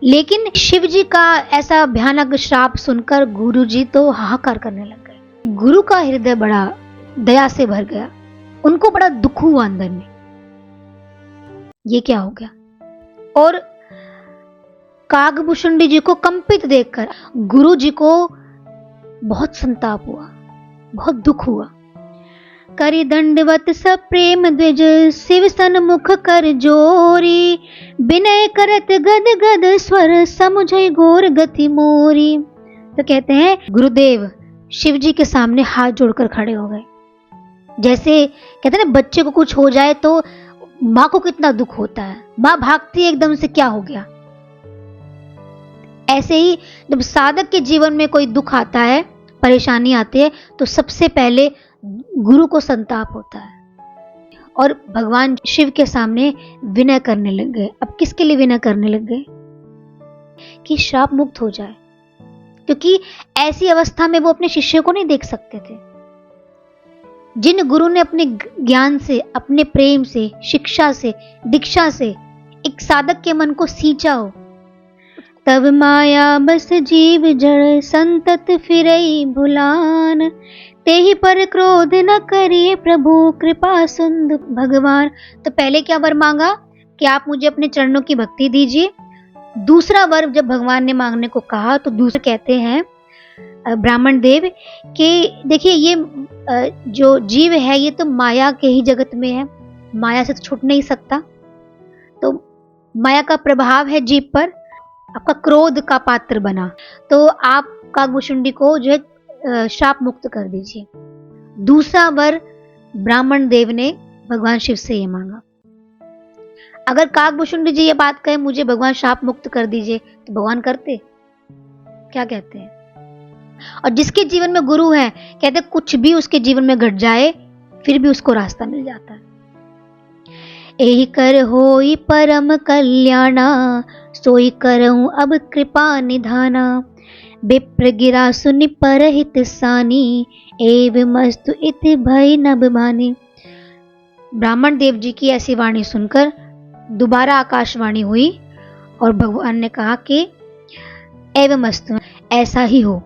लेकिन शिव जी का ऐसा भयानक श्राप सुनकर गुरु जी तो हाहाकार करने लग गए। गुरु का हृदय बड़ा दया से भर गया, उनको बड़ा दुख हुआ अंदर में, ये क्या हो गया। और काकभुशुंडी जी को कंपित देखकर गुरु जी को बहुत संताप हुआ, बहुत दुख हुआ। करि दंडवत सब प्रेम द्विज, शिव सन्मुख कर जोरी, विनय करत गद गद स्वर, समुझै घोर गति मोरी। तो कहते हैं गुरुदेव शिव जी के सामने हाथ जोड़कर खड़े हो गए। जैसे कहते हैं ना, बच्चे को कुछ हो जाए तो माँ को कितना दुख होता है, माँ भागती है एकदम से, क्या हो गया। ऐसे ही जब साधक के जीवन में कोई दुख आता है, परेशानी आती है, तो सबसे पहले गुरु को संताप होता है। और भगवान शिव के सामने विनय करने लग गए। अब किसके लिए विनय करने लग गए? कि श्राप मुक्त हो जाए, क्योंकि ऐसी अवस्था में वो अपने शिष्य को नहीं देख सकते थे। जिन गुरु ने अपने ज्ञान से, अपने प्रेम से, शिक्षा से, दीक्षा से एक साधक के मन को सींचा हो, तब माया बस जीव जड़, संतत फिरई भुलान, तेहि पर क्रोध न करिए प्रभु, कृपा सुंद भगवान। तो पहले क्या वर मांगा कि आप मुझे अपने चरणों की भक्ति दीजिए। दूसरा वर जब भगवान ने मांगने को कहा, तो दूसरे कहते हैं ब्राह्मण देव कि देखिए, ये जो जीव है ये तो माया के ही जगत में है, माया से तो छूट नहीं सकता। तो माया का प्रभाव है जीव पर, आपका क्रोध का पात्र बना, तो आप काकभुशुंडी को जो है श्राप मुक्त कर दीजिए। दूसरा वर ब्राह्मण देव ने भगवान शिव से ये मांगा। अगर काकभुशुंडी जी ये बात कहे मुझे भगवान श्राप मुक्त कर दीजिए, तो भगवान करते? क्या कहते हैं? और जिसके जीवन में गुरु है, कहते कुछ भी उसके जीवन में घट जाए फिर भी उसको रास्ता मिल जाता है। एहि कर होई परम कल्याणा, सोई करऊं अब कृपा निधाना, विप्र गिरा सुनि परहित सानी, एव मस्तु इति भय नभ मानी। ब्राह्मण देव जी की ऐसी वाणी सुनकर दोबारा आकाशवाणी हुई और भगवान ने कहा कि एव मस्तु, ऐसा ही हो।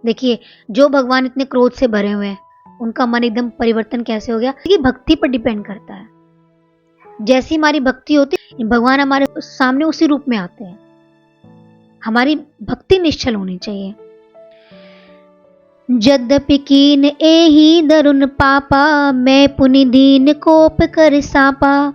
देखिए, जो भगवान इतने क्रोध से भरे हुए हैं, उनका मन एकदम परिवर्तन कैसे हो गया? ये भक्ति पर डिपेंड करता है। जैसी हमारी भक्ति होती है, भगवान हमारे सामने उसी रूप में आते हैं। हमारी भक्ति निश्चल होनी चाहिए। यद्यपि कीन एहि दरुन पापा, मैं पुनि दीन कोप कर सापा,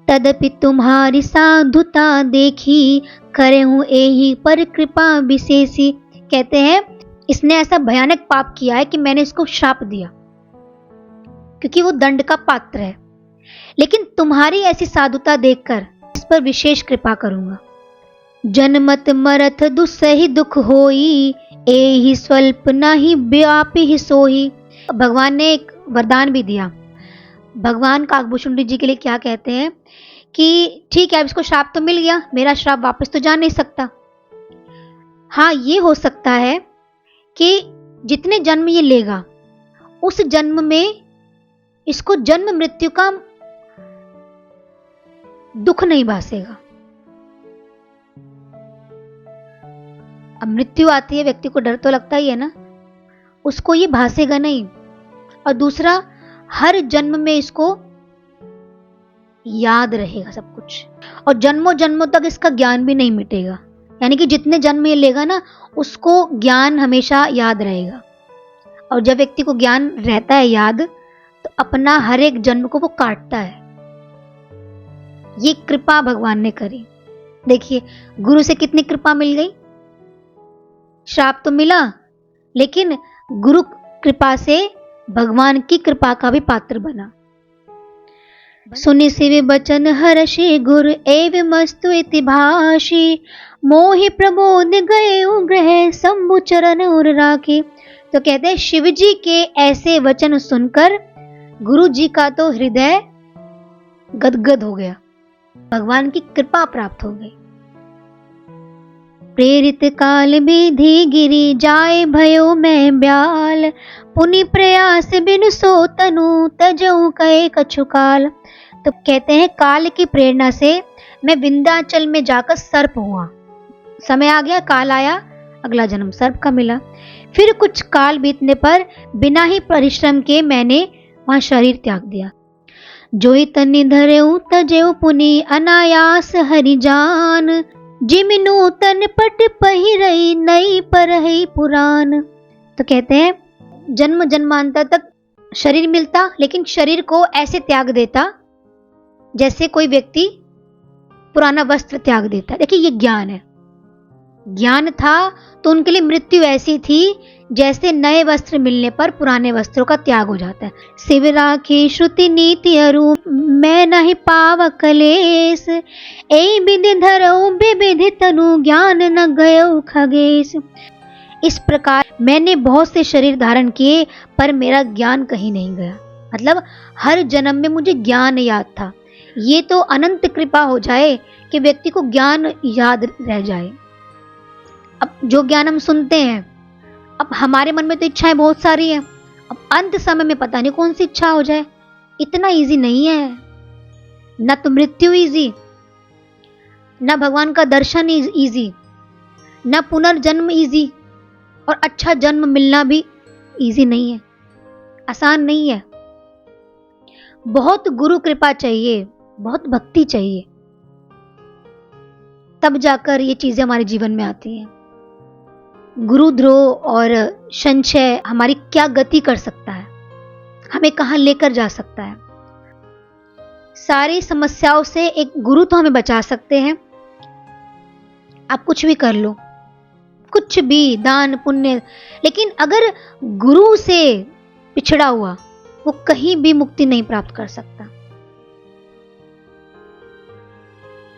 तदपि तुम्हारी साधुता देखी, करे हूं एहि पर कृपा विशेषी। कहते हैं इसने ऐसा भयानक पाप किया है कि मैंने इसको श्राप दिया, क्योंकि वो दंड का पात्र है। लेकिन तुम्हारी ऐसी साधुता देखकर इस पर विशेष कृपा करूंगा। जन्मत मरथ दुसहि दुख होई, एहि स्वल्प नाही व्यापी ही सोही। भगवान ने एक वरदान भी दिया। भगवान काकभुशुंडी जी के लिए क्या कहते हैं कि ठीक है, अब इसको श्राप तो मिल गया, मेरा श्राप वापस तो जा नहीं सकता। हाँ, ये हो सकता है कि जितने जन्म ये लेगा, उस जन्म में इसको जन्म मृत्यु का दुख नहीं भासेगा। अब मृत्यु आती है, व्यक्ति को डर तो लगता ही है ना, उसको ये भासेगा नहीं। और दूसरा, हर जन्म में इसको याद रहेगा सब कुछ, और जन्मों जन्मों तक इसका ज्ञान भी नहीं मिटेगा। यानी कि जितने जन्म ये लेगा ना, उसको ज्ञान हमेशा याद रहेगा। और जब व्यक्ति को ज्ञान रहता है याद, तो अपना हर एक जन्म को वो काटता है। ये कृपा भगवान ने करी। देखिए, गुरु से कितनी कृपा मिल गई। श्राप तो मिला, लेकिन गुरु कृपा से भगवान की कृपा का भी पात्र बना। सुनि शिव बचन हर्षि गुरु एवं मस्तु इति भाषी, मोहि प्रबोध गए ग्रह शंभु चरण उर राखी। तो कहते हैं शिव जी के ऐसे वचन सुनकर गुरु जी का तो हृदय गदगद हो गया, भगवान की कृपा प्राप्त हो गई। प्रेरित काल विधि गिरी जाए भयो मैं ब्याल, पुनि प्रयास बिनु सो तनु तजऊ कहे कछु काल। तो कहते हैं काल की प्रेरणा से मैं विंध्याचल में जाकर सर्प हुआ। समय आ गया, काल आया, अगला जन्म सर्प का मिला। फिर कुछ काल बीतने पर बिना ही परिश्रम के मैंने वहां शरीर त्याग दिया। जोई तनि धरेऊ तजेऊ पुनि अनायास हरि जान, जिमिनु तन पट पहिरई नई परहई पुराण। तो कहते हैं जन्म जन्मांतर तक शरीर मिलता, लेकिन शरीर को ऐसे त्याग देता जैसे कोई व्यक्ति पुराना वस्त्र त्याग देता। देखिए, ये ज्ञान है। ज्ञान था तो उनके लिए मृत्यु ऐसी थी जैसे नए वस्त्र मिलने पर पुराने वस्त्रों का त्याग हो जाता है। शिव राखी श्रुति नीति अरु मैं नहीं पाव कलेश, ए विधि धरऊ विविधि तनु ज्ञान न गयो खगेश। इस प्रकार मैंने बहुत से शरीर धारण किए पर मेरा ज्ञान कहीं नहीं गया। मतलब हर जन्म में मुझे ज्ञान याद था। ये तो अनंत कृपा हो जाए कि व्यक्ति को ज्ञान याद रह जाए। अब जो ज्ञान हम सुनते हैं, अब हमारे मन में तो इच्छाएं बहुत सारी हैं, अब अंत समय में पता नहीं कौन सी इच्छा हो जाए। इतना इजी नहीं है, न तो मृत्यु इजी, न भगवान का दर्शन इजी, न पुनर्जन्म इजी, और अच्छा जन्म मिलना भी इजी नहीं है, आसान नहीं है। बहुत गुरु कृपा चाहिए, बहुत भक्ति चाहिए, तब जाकर ये चीजें हमारे जीवन में आती हैं। गुरुद्रोह और संशय हमारी क्या गति कर सकता है, हमें कहां लेकर जा सकता है। सारी समस्याओं से एक गुरु तो हमें बचा सकते हैं। आप कुछ भी कर लो, कुछ भी दान पुण्य, लेकिन अगर गुरु से पिछड़ा हुआ, वो कहीं भी मुक्ति नहीं प्राप्त कर सकता।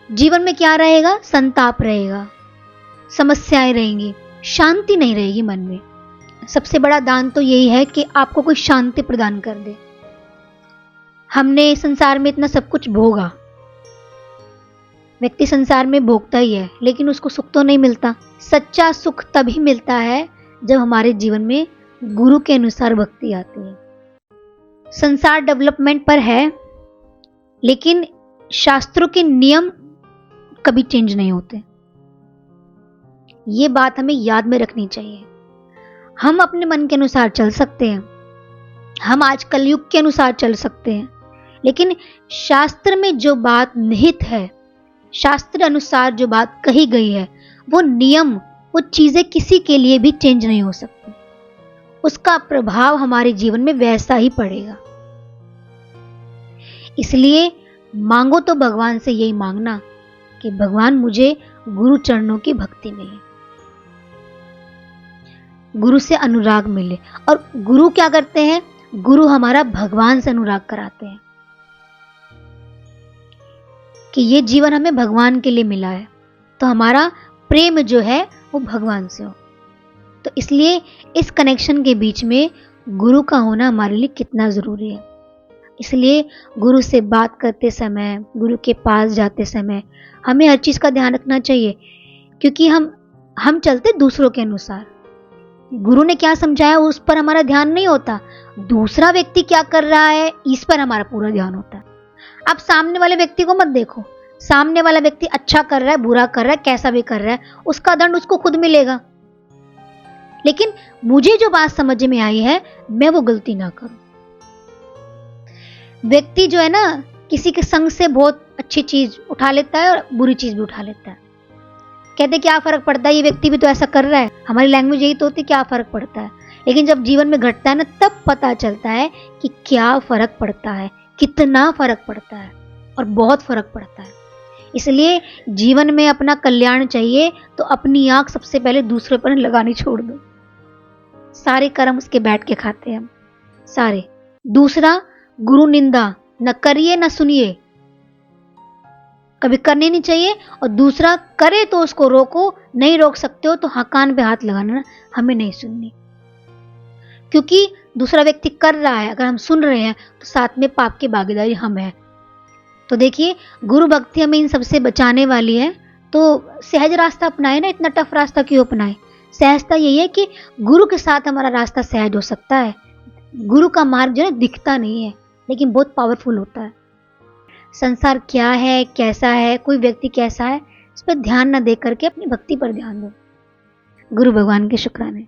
जीवन में क्या रहेगा? संताप रहेगा, समस्याएं रहेंगी, शांति नहीं रहेगी मन में। सबसे बड़ा दान तो यही है कि आपको कोई शांति प्रदान कर दे। हमने संसार में इतना सब कुछ भोगा, व्यक्ति संसार में भोगता ही है, लेकिन उसको सुख तो नहीं मिलता। सच्चा सुख तभी मिलता है जब हमारे जीवन में गुरु के अनुसार भक्ति आती है। संसार डेवलपमेंट पर है, लेकिन शास्त्रों के नियम कभी चेंज नहीं होते। ये बात हमें याद में रखनी चाहिए। हम अपने मन के अनुसार चल सकते हैं, हम आज कलयुग के अनुसार चल सकते हैं, लेकिन शास्त्र में जो बात निहित है, शास्त्र अनुसार जो बात कही गई है, वो नियम, वो चीजें किसी के लिए भी चेंज नहीं हो सकती। उसका प्रभाव हमारे जीवन में वैसा ही पड़ेगा। इसलिए मांगो तो भगवान से यही मांगना कि भगवान मुझे गुरु चरणों की भक्ति मिले, गुरु से अनुराग मिले। और गुरु क्या करते हैं? गुरु हमारा भगवान से अनुराग कराते हैं कि ये जीवन हमें भगवान के लिए मिला है, तो हमारा प्रेम जो है वो भगवान से हो। तो इसलिए इस कनेक्शन के बीच में गुरु का होना हमारे लिए कितना जरूरी है। इसलिए गुरु से बात करते समय, गुरु के पास जाते समय हमें हर चीज का ध्यान रखना चाहिए, क्योंकि हम चलते दूसरों के अनुसार। गुरु ने क्या समझाया उस पर हमारा ध्यान नहीं होता, दूसरा व्यक्ति क्या कर रहा है इस पर हमारा पूरा ध्यान होता है। आप सामने वाले व्यक्ति को मत देखो, सामने वाला व्यक्ति अच्छा कर रहा है, बुरा कर रहा है, कैसा भी कर रहा है, उसका दंड उसको खुद मिलेगा। लेकिन मुझे जो बात समझ में आई है, मैं वो गलती ना करूं। व्यक्ति जो है ना, किसी के संग से बहुत अच्छी चीज उठा लेता है और बुरी चीज भी उठा लेता है। कहते क्या फर्क पड़ता है, ये व्यक्ति भी तो ऐसा कर रहा है। हमारी लैंग्वेज यही तो होती है, क्या फर्क पड़ता है। लेकिन जब जीवन में घटता है ना, तब पता चलता है कि क्या फर्क पड़ता है, कितना फर्क पड़ता है, और बहुत फर्क पड़ता है। इसलिए जीवन में अपना कल्याण चाहिए तो अपनी आंख सबसे पहले दूसरे पर लगानी छोड़ दो। सारे कर्म उसके बैठ के खाते हैं हम, सारे। दूसरा, गुरु निंदा न करिए न सुनिए, कभी करनी नहीं चाहिए। और दूसरा, करे तो उसको रोको, नहीं रोक सकते हो तो हाँ कान पे हाथ लगाना, हमें नहीं सुननी। क्योंकि दूसरा व्यक्ति कर रहा है, अगर हम सुन रहे हैं तो साथ में पाप की भागीदारी हम है। तो देखिए, गुरु भक्ति हमें इन सबसे बचाने वाली है। तो सहज रास्ता अपनाए ना, इतना टफ रास्ता क्यों अपनाए। सहजता यही है कि गुरु के साथ हमारा रास्ता सहज हो सकता है। गुरु का मार्ग जो है दिखता नहीं है, लेकिन बहुत पावरफुल होता है। संसार क्या है, कैसा है, कोई व्यक्ति कैसा है, इस पर ध्यान न दे करके अपनी भक्ति पर ध्यान दो। गुरु भगवान के शुक्राने।